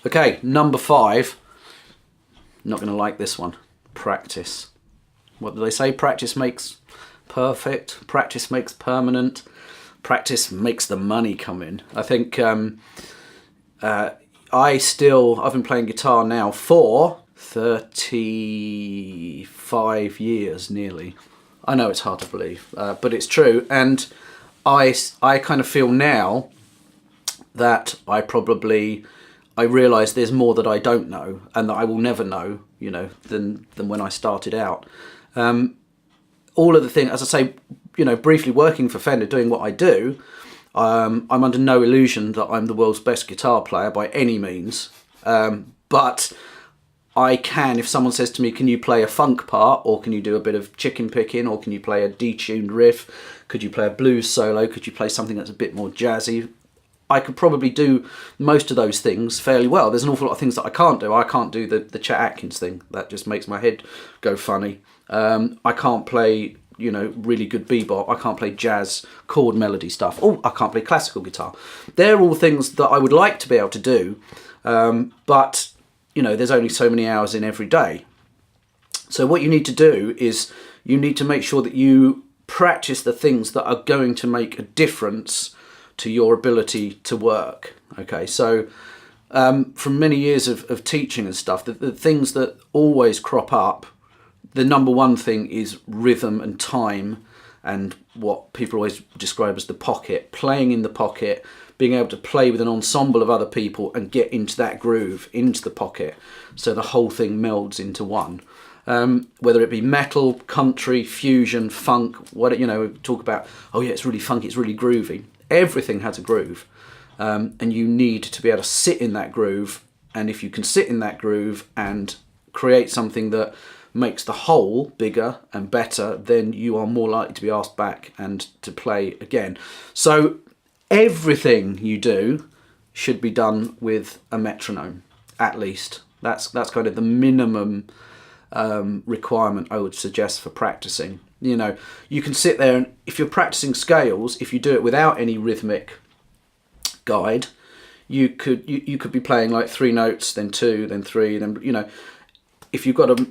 Okay, number 5. Not going to like this one. Practice. What do they say? Practice makes perfect. Practice makes permanent. Practice makes the money come in. I think I've been playing guitar now for 35 years nearly. I know it's hard to believe, but it's true. And I kind of feel now that I realise there's more that I don't know and that I will never know, you know, than when I started out. All of the things, as I say, you know, briefly working for Fender, doing what I do, I'm under no illusion that I'm the world's best guitar player by any means. But I can, if someone says to me, can you play a funk part, or can you do a bit of chicken picking, or can you play a detuned riff, could you play a blues solo, could you play something that's a bit more jazzy, I could probably do most of those things fairly well. There's an awful lot of things that I can't do. I can't do the Chet Atkins thing. That just makes my head go funny. I can't play, you know, really good bebop. I can't play jazz chord melody stuff. Oh, I can't play classical guitar. They're all things that I would like to be able to do, but, you know, there's only so many hours in every day. So what you need to do is you need to make sure that you practice the things that are going to make a difference to your ability to work. Okay, so from many years of teaching and stuff, the things that always crop up, the number one thing is rhythm and time, and what people always describe as the pocket, playing in the pocket, being able to play with an ensemble of other people and get into that groove, into the pocket, so the whole thing melds into one. Whether it be metal, country, fusion, funk, what, you know, talk about, oh yeah, it's really funky, it's really groovy. Everything has a groove, and you need to be able to sit in that groove, and if you can sit in that groove and create something that makes the whole bigger and better, then you are more likely to be asked back and to play again. So everything you do should be done with a metronome, at least. That's kind of the minimum requirement I would suggest for practicing. You know, you can sit there and if you're practicing scales, if you do it without any rhythmic guide, you could be playing like 3 notes, then 2, then 3, then, you know, if you've got a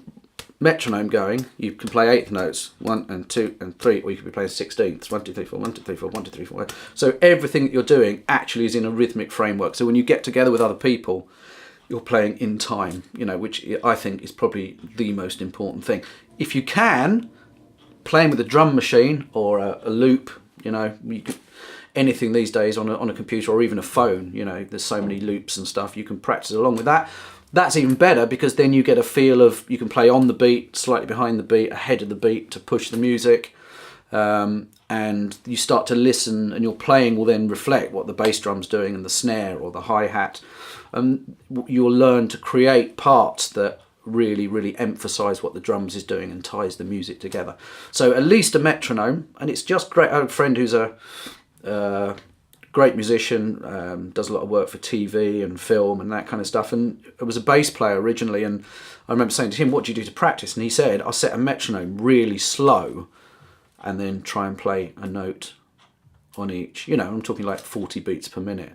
metronome going, you can play 8th notes, 1 and 2 and 3, or you could be playing 16ths, 1 2 3 4 1 2 3 4 1 2 3 4. So everything that you're doing actually is in a rhythmic framework. So when you get together with other people, you're playing in time, you know, which I think is probably the most important thing. If you can, playing with a drum machine or a loop, you know, you could, anything these days on a computer or even a phone, you know, there's so many loops and stuff, you can practice along with that. That's even better because then you get a feel of, you can play on the beat, slightly behind the beat, ahead of the beat to push the music, and you start to listen, and your playing will then reflect what the bass drum's doing and the snare or the hi-hat. You'll learn to create parts that really, really emphasize what the drums is doing and ties the music together. So at least a metronome, and it's just great. I have a friend who's a great musician, does a lot of work for TV and film and that kind of stuff, and it was a bass player originally, and I remember saying to him, what do you do to practice? And he said, I'll set a metronome really slow and then try and play a note on each. You know, I'm talking like 40 beats per minute.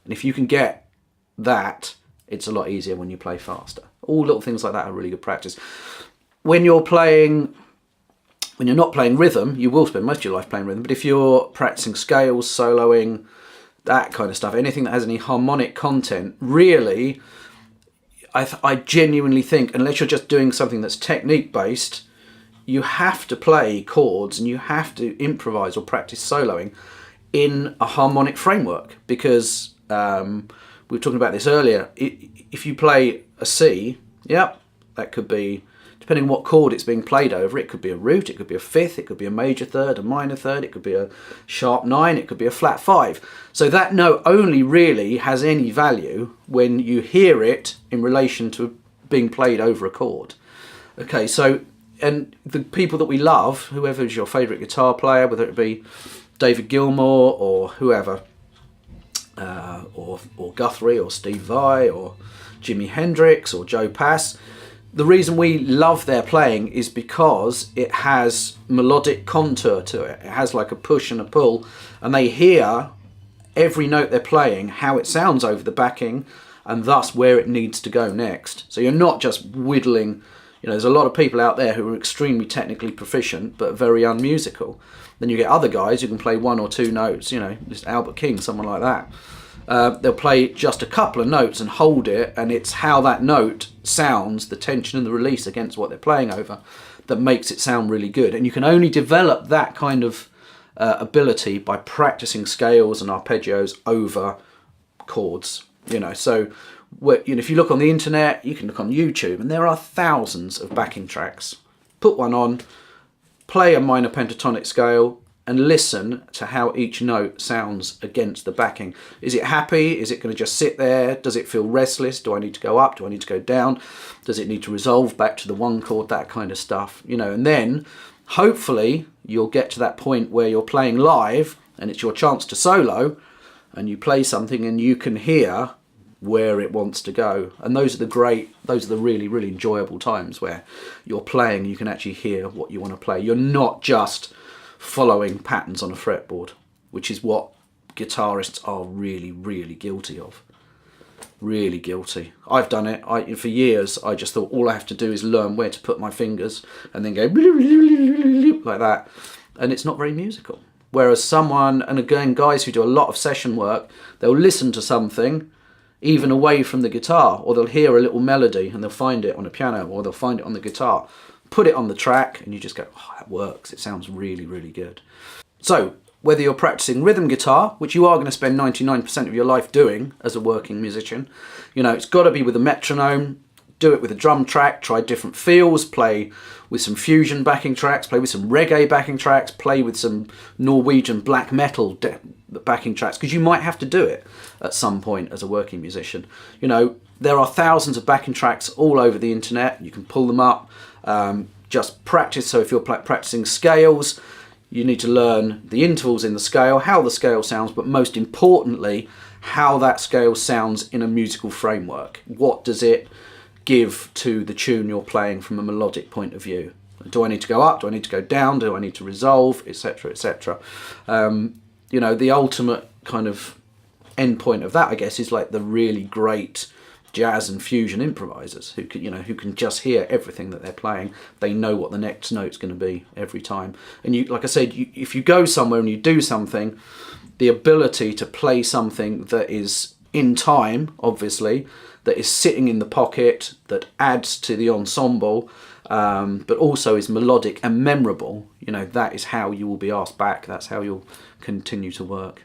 And if you can get that, it's a lot easier when you play faster. All little things like that are really good practice. When you're not playing rhythm, you will spend most of your life playing rhythm, but if you're practicing scales, soloing, that kind of stuff, anything that has any harmonic content, really, I genuinely think, unless you're just doing something that's technique based, you have to play chords and you have to improvise or practice soloing in a harmonic framework, because we were talking about this earlier. If you play a C, yeah, that could be, depending on what chord it's being played over, it could be a root, it could be a fifth, it could be a major third, a minor third, it could be a sharp 9, it could be a flat 5. So that note only really has any value when you hear it in relation to being played over a chord. Okay, so, and the people that we love, whoever is your favourite guitar player, whether it be David Gilmour or whoever, or Guthrie or Steve Vai or Jimi Hendrix or Joe Pass, the reason we love their playing is because it has melodic contour to it. It has like a push and a pull, and they hear every note they're playing, how it sounds over the backing, and thus where it needs to go next. So you're not just whittling. You know, there's a lot of people out there who are extremely technically proficient but very unmusical. Then you get other guys who can play 1 or 2 notes, you know, just Albert King, someone like that. They'll play just a couple of notes and hold it, and it's how that note sounds, the tension and the release against what they're playing over, that makes it sound really good. And you can only develop that kind of ability by practicing scales and arpeggios over chords. You know, so if you look on the internet, you can look on YouTube, and there are thousands of backing tracks. Put one on, play a minor pentatonic scale, and listen to how each note sounds against the backing. Is it happy? Is it going to just sit there? Does it feel restless? Do I need to go up? Do I need to go down? Does it need to resolve back to the one chord? That kind of stuff, you know. And then hopefully you'll get to that point where you're playing live and it's your chance to solo, and you play something and you can hear where it wants to go. And those are the really, really enjoyable times where you're playing, you can actually hear what you want to play. You're not just following patterns on a fretboard, which is what guitarists are really, really guilty of. Really guilty. I've done it. For years, I just thought all I have to do is learn where to put my fingers and then go like that. And it's not very musical. Whereas and again, guys who do a lot of session work, they'll listen to something even away from the guitar, or they'll hear a little melody and they'll find it on a piano, or they'll find it on the guitar, put it on the track, and you just go, oh, that works. It sounds really, really good. So whether you're practicing rhythm guitar, which you are going to spend 99% of your life doing as a working musician, you know, it's got to be with a metronome. Do it with a drum track, try different feels, play with some fusion backing tracks, play with some reggae backing tracks, play with some Norwegian black metal backing tracks, because you might have to do it at some point as a working musician. You know, there are thousands of backing tracks all over the internet. You can pull them up, just practice. So if you're practicing scales, you need to learn the intervals in the scale, how the scale sounds, but most importantly, how that scale sounds in a musical framework. What does it give to the tune you're playing from a melodic point of view? Do I need to go up? Do I need to go down? Do I need to resolve? Etc. etc. You know, the ultimate kind of end point of that, I guess, is like the really great jazz and fusion improvisers who can just hear everything that they're playing. They know what the next note's going to be every time. And you, like I said, if you go somewhere and you do something, the ability to play something that is in time, obviously, that is sitting in the pocket, that adds to the ensemble, but also is melodic and memorable, you know, that is how you will be asked back. That's how you'll continue to work.